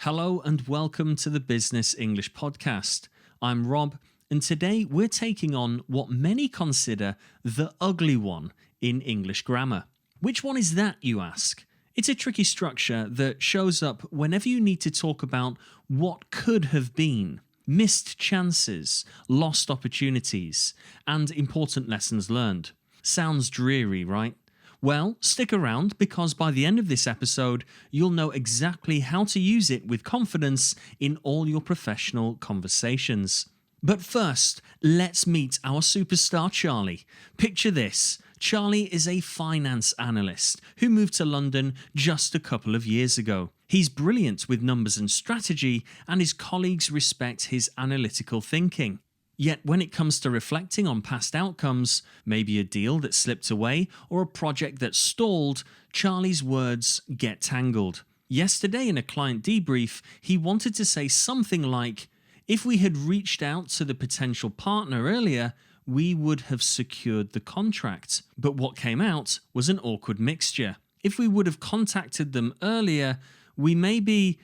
Hello and welcome to the Business English Podcast. I'm Rob, and today we're taking on what many consider the ugly one in English grammar. Which one is that, you ask? It's a tricky structure that shows up whenever you need to talk about what could have been, missed chances, lost opportunities, and important lessons learned. Sounds dreary, right? Well, stick around because by the end of this episode, you'll know exactly how to use it with confidence in all your professional conversations. But first, let's meet our superstar Charlie. Picture this. Charlie is a finance analyst who moved to London just a couple of years ago. He's brilliant with numbers and strategy, and his colleagues respect his analytical thinking. Yet when it comes to reflecting on past outcomes, maybe a deal that slipped away or a project that stalled, Charlie's words get tangled. Yesterday in a client debrief, he wanted to say something like, "If we had reached out to the potential partner earlier, we would have secured the contract." But what came out was an awkward mixture. If we would have contacted them earlier, we maybe...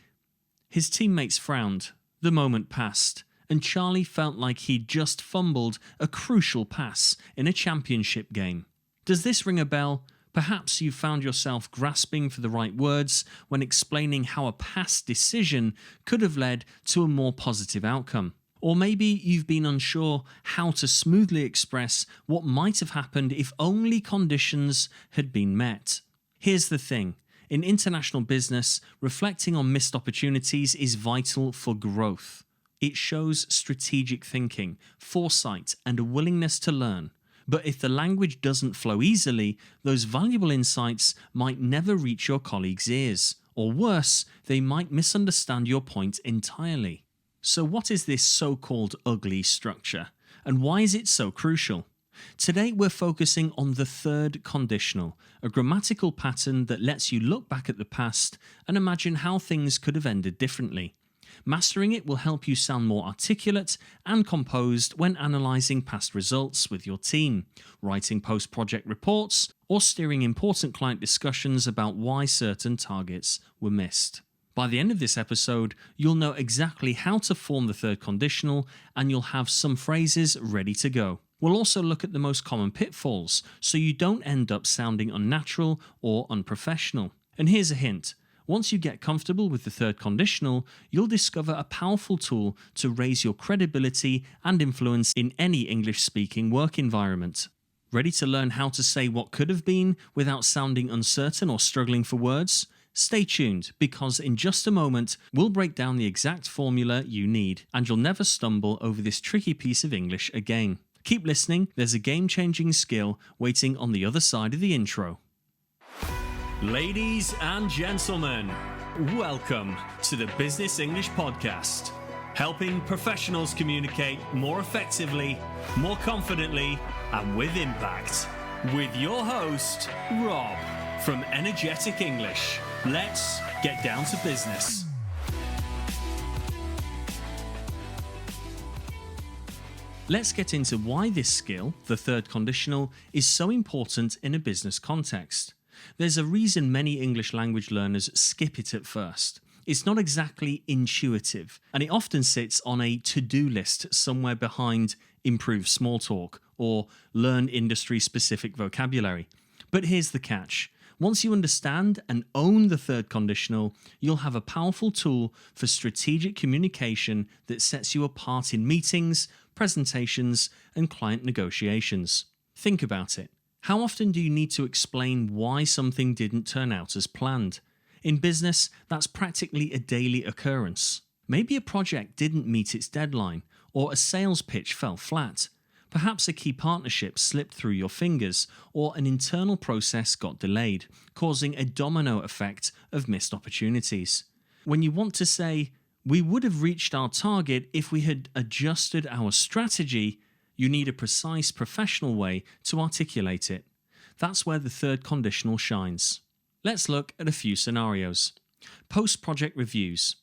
His teammates frowned. The moment passed, and Charlie felt like he'd just fumbled a crucial pass in a championship game. Does this ring a bell? Perhaps you found yourself grasping for the right words when explaining how a past decision could have led to a more positive outcome. Or maybe you've been unsure how to smoothly express what might have happened if only conditions had been met. Here's the thing. In international business, reflecting on missed opportunities is vital for growth. It shows strategic thinking, foresight, and a willingness to learn. But if the language doesn't flow easily, those valuable insights might never reach your colleagues' ears. Or worse, they might misunderstand your point entirely. So what is this so-called ugly structure? And why is it so crucial? Today we're focusing on the third conditional, a grammatical pattern that lets you look back at the past and imagine how things could have ended differently. Mastering it will help you sound more articulate and composed when analysing past results with your team, writing post-project reports, or steering important client discussions about why certain targets were missed. By the end of this episode, you'll know exactly how to form the third conditional, and you'll have some phrases ready to go. We'll also look at the most common pitfalls, so you don't end up sounding unnatural or unprofessional. And here's a hint. Once you get comfortable with the third conditional, you'll discover a powerful tool to raise your credibility and influence in any English-speaking work environment. Ready to learn how to say what could have been without sounding uncertain or struggling for words? Stay tuned, because in just a moment, we'll break down the exact formula you need, and you'll never stumble over this tricky piece of English again. Keep listening, there's a game-changing skill waiting on the other side of the intro. Ladies and gentlemen, welcome to the Business English Podcast, helping professionals communicate more effectively, more confidently, and with impact. With your host, Rob, from Energetic English. Let's get down to business. Let's get into why this skill, the third conditional, is so important in a business context. There's a reason many English language learners skip it at first. It's not exactly intuitive, and it often sits on a to-do list somewhere behind improve small talk or learn industry-specific vocabulary. But here's the catch. Once you understand and own the third conditional, you'll have a powerful tool for strategic communication that sets you apart in meetings, presentations, and client negotiations. Think about it. How often do you need to explain why something didn't turn out as planned? In business, that's practically a daily occurrence. Maybe a project didn't meet its deadline, or a sales pitch fell flat. Perhaps a key partnership slipped through your fingers, or an internal process got delayed, causing a domino effect of missed opportunities. When you want to say, "We would have reached our target if we had adjusted our strategy," you need a precise professional way to articulate it. That's where the third conditional shines. Let's look at a few scenarios. Post-project reviews.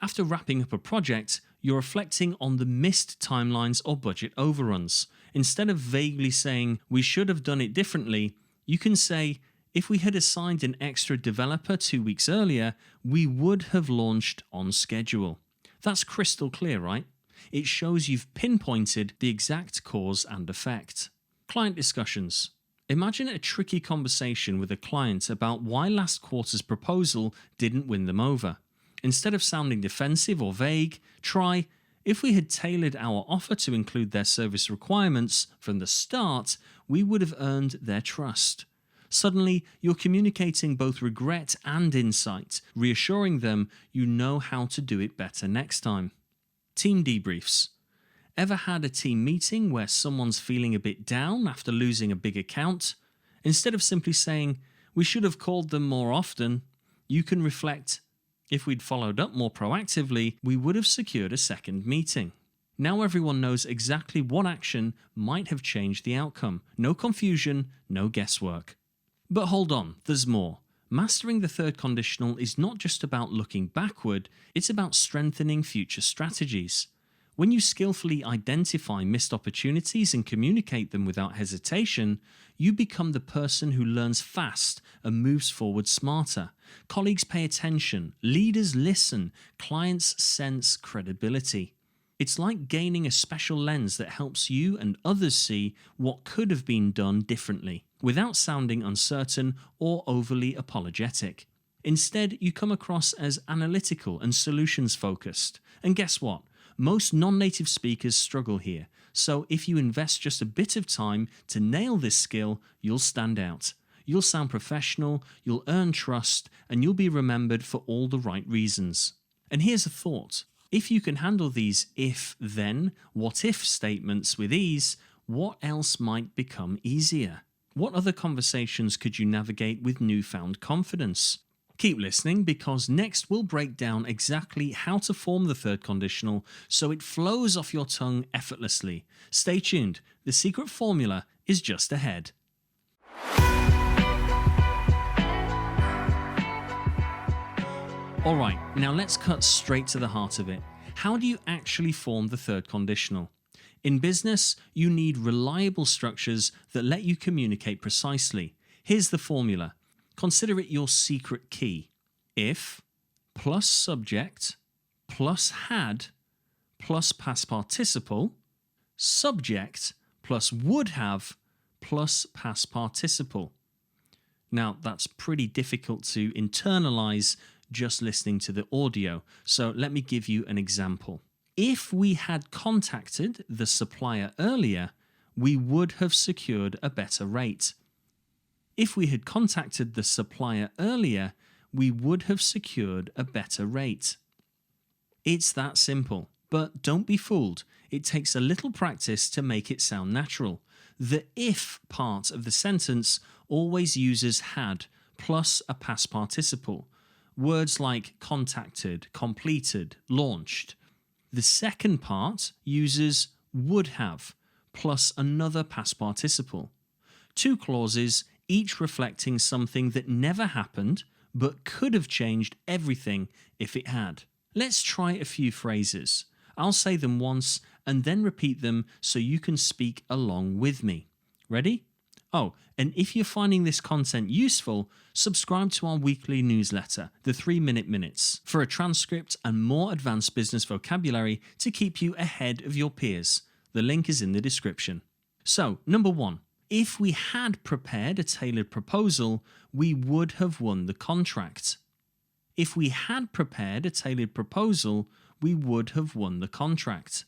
After wrapping up a project, you're reflecting on the missed timelines or budget overruns. Instead of vaguely saying, "we should have done it differently," you can say, If we had assigned an extra developer 2 weeks earlier, we would have launched on schedule. That's crystal clear, right? It shows you've pinpointed the exact cause and effect. Client discussions. Imagine a tricky conversation with a client about why last quarter's proposal didn't win them over. Instead of sounding defensive or vague, try, if we had tailored our offer to include their service requirements from the start, we would have earned their trust. Suddenly, you're communicating both regret and insight, reassuring them you know how to do it better next time. Team debriefs. Ever had a team meeting where someone's feeling a bit down after losing a big account? Instead of simply saying, we should have called them more often, you can reflect, if we'd followed up more proactively, we would have secured a second meeting. Now everyone knows exactly what action might have changed the outcome. No confusion, no guesswork. But hold on, there's more. Mastering the third conditional is not just about looking backward, it's about strengthening future strategies. When you skillfully identify missed opportunities and communicate them without hesitation, you become the person who learns fast and moves forward smarter. Colleagues pay attention, leaders listen, clients sense credibility. It's like gaining a special lens that helps you and others see what could have been done differently, without sounding uncertain or overly apologetic. Instead, you come across as analytical and solutions-focused. And guess what? Most non-native speakers struggle here, so if you invest just a bit of time to nail this skill, you'll stand out. You'll sound professional, you'll earn trust, and you'll be remembered for all the right reasons. And here's a thought. If you can handle these if-then, what-if statements with ease, what else might become easier? What other conversations could you navigate with newfound confidence? Keep listening, because next we'll break down exactly how to form the third conditional so it flows off your tongue effortlessly. Stay tuned, the secret formula is just ahead. Alright, now let's cut straight to the heart of it. How do you actually form the third conditional? In business, you need reliable structures that let you communicate precisely. Here's the formula. Consider it your secret key. If plus subject plus had plus past participle, subject plus would have plus past participle. Now, that's pretty difficult to internalize just listening to the audio, so let me give you an example. If we had contacted the supplier earlier, we would have secured a better rate. If we had contacted the supplier earlier, we would have secured a better rate. It's that simple, but don't be fooled. It takes a little practice to make it sound natural. The if part of the sentence always uses had plus a past participle. Words like contacted, completed, launched. The second part uses would have plus another past participle. Two clauses, each reflecting something that never happened but could have changed everything if it had. Let's try a few phrases. I'll say them once and then repeat them so you can speak along with me. Ready? Oh, and if you're finding this content useful, subscribe to our weekly newsletter, the 3-Minute Minutes, for a transcript and more advanced business vocabulary to keep you ahead of your peers. The link is in the description. So, number 1. If we had prepared a tailored proposal, we would have won the contract. If we had prepared a tailored proposal, we would have won the contract.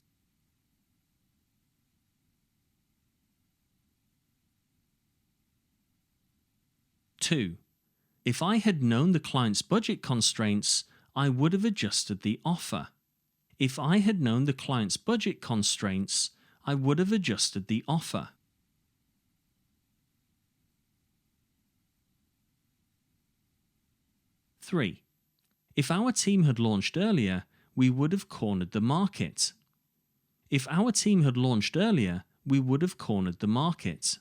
Two, if I had known the client's budget constraints, I would have adjusted the offer. If I had known the client's budget constraints, I would have adjusted the offer. Three, if our team had launched earlier, we would have cornered the market. If our team had launched earlier, we would have cornered the market.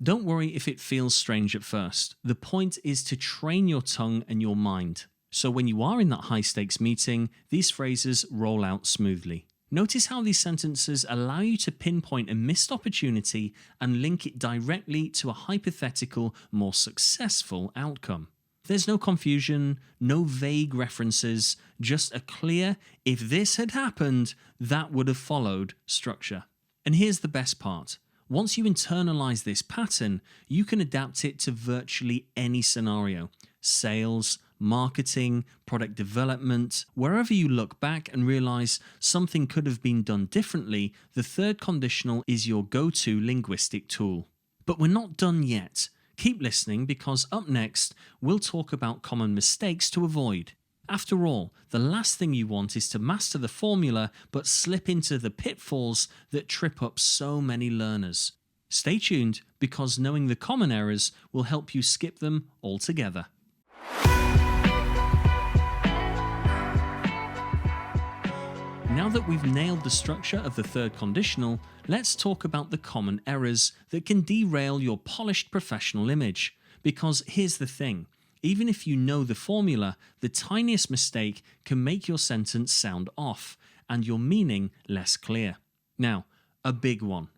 Don't worry if it feels strange at first. The point is to train your tongue and your mind. So when you are in that high-stakes meeting, these phrases roll out smoothly. Notice how these sentences allow you to pinpoint a missed opportunity and link it directly to a hypothetical, more successful outcome. There's no confusion, no vague references, just a clear, if this had happened, that would have followed structure. And here's the best part. Once you internalize this pattern, you can adapt it to virtually any scenario. Sales, marketing, product development. Wherever you look back and realize something could have been done differently, the third conditional is your go-to linguistic tool. But we're not done yet. Keep listening, because up next, we'll talk about common mistakes to avoid. After all, the last thing you want is to master the formula but slip into the pitfalls that trip up so many learners. Stay tuned, because knowing the common errors will help you skip them altogether. Now that we've nailed the structure of the third conditional, let's talk about the common errors that can derail your polished professional image. Because here's the thing. Even if you know the formula, the tiniest mistake can make your sentence sound off and your meaning less clear. Now, a big one.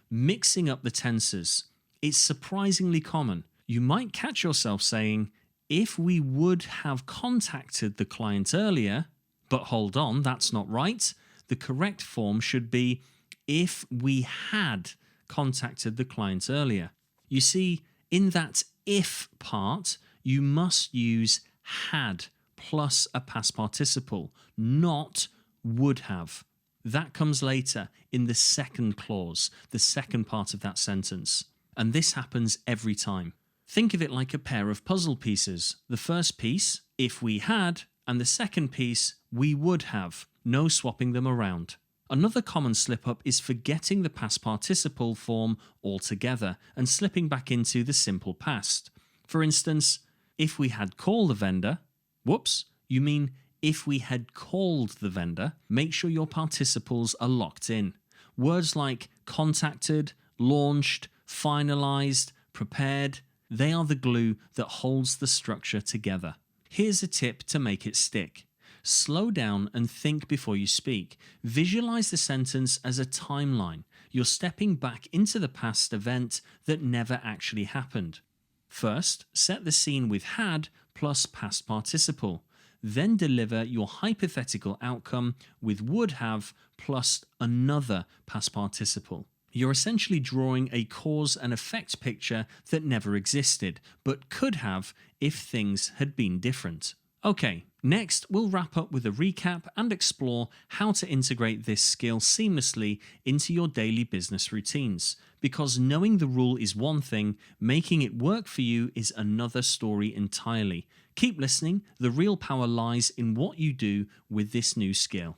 Mixing up the tenses. It's surprisingly common. You might catch yourself saying, if we would have contacted the client earlier, but hold on, that's not right. The correct form should be, if we had contacted the client earlier. You see, in that if part, you must use had plus a past participle, not would have. That comes later in the second clause, the second part of that sentence. And this happens every time. Think of it like a pair of puzzle pieces. The first piece, if we had, and the second piece, we would have. No swapping them around. Another common slip-up is forgetting the past participle form altogether and slipping back into the simple past. For instance, if we had called the vendor, whoops, you mean if we had called the vendor. Make sure your participles are locked in. Words like contacted, launched, finalized, prepared, they are the glue that holds the structure together. Here's a tip to make it stick. Slow down and think before you speak. Visualize the sentence as a timeline. You're stepping back into the past event that never actually happened. First, set the scene with had plus past participle. Then deliver your hypothetical outcome with would have plus another past participle. You're essentially drawing a cause and effect picture that never existed, but could have if things had been different. Okay, next we'll wrap up with a recap and explore how to integrate this skill seamlessly into your daily business routines. Because knowing the rule is one thing, making it work for you is another story entirely. Keep listening, the real power lies in what you do with this new skill.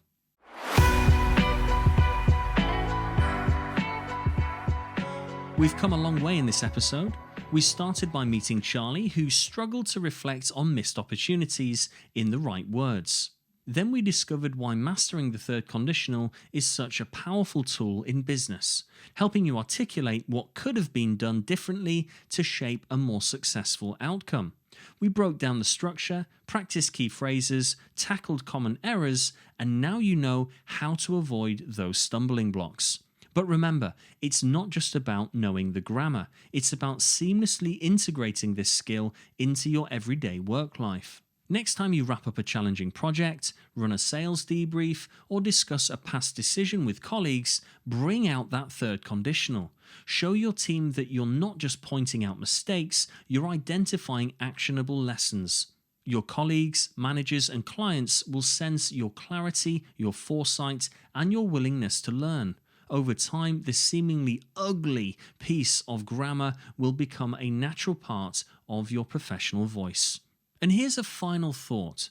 We've come a long way in this episode. We started by meeting Charlie, who struggled to reflect on missed opportunities in the right words. Then we discovered why mastering the third conditional is such a powerful tool in business, helping you articulate what could have been done differently to shape a more successful outcome. We broke down the structure, practiced key phrases, tackled common errors, and now you know how to avoid those stumbling blocks. But remember, it's not just about knowing the grammar, it's about seamlessly integrating this skill into your everyday work life. Next time you wrap up a challenging project, run a sales debrief, or discuss a past decision with colleagues, bring out that third conditional. Show your team that you're not just pointing out mistakes, you're identifying actionable lessons. Your colleagues, managers, and clients will sense your clarity, your foresight, and your willingness to learn. Over time, this seemingly ugly piece of grammar will become a natural part of your professional voice. And here's a final thought.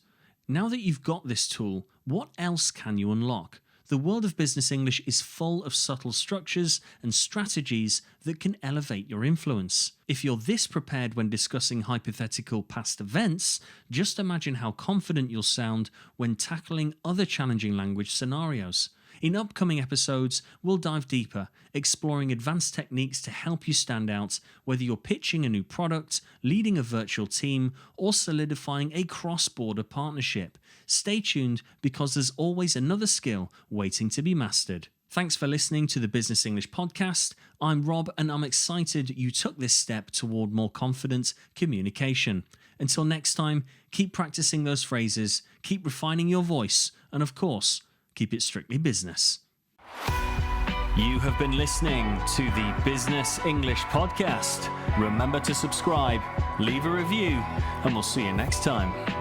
Now that you've got this tool, what else can you unlock? The world of business English is full of subtle structures and strategies that can elevate your influence. If you're this prepared when discussing hypothetical past events, just imagine how confident you'll sound when tackling other challenging language scenarios. In upcoming episodes, we'll dive deeper, exploring advanced techniques to help you stand out, whether you're pitching a new product, leading a virtual team, or solidifying a cross-border partnership. Stay tuned because there's always another skill waiting to be mastered. Thanks for listening to the Business English Podcast. I'm Rob, and I'm excited you took this step toward more confident communication. Until next time, keep practicing those phrases, keep refining your voice, and of course, keep it strictly business. You have been listening to the Business English Podcast. Remember to subscribe, leave a review, and we'll see you next time.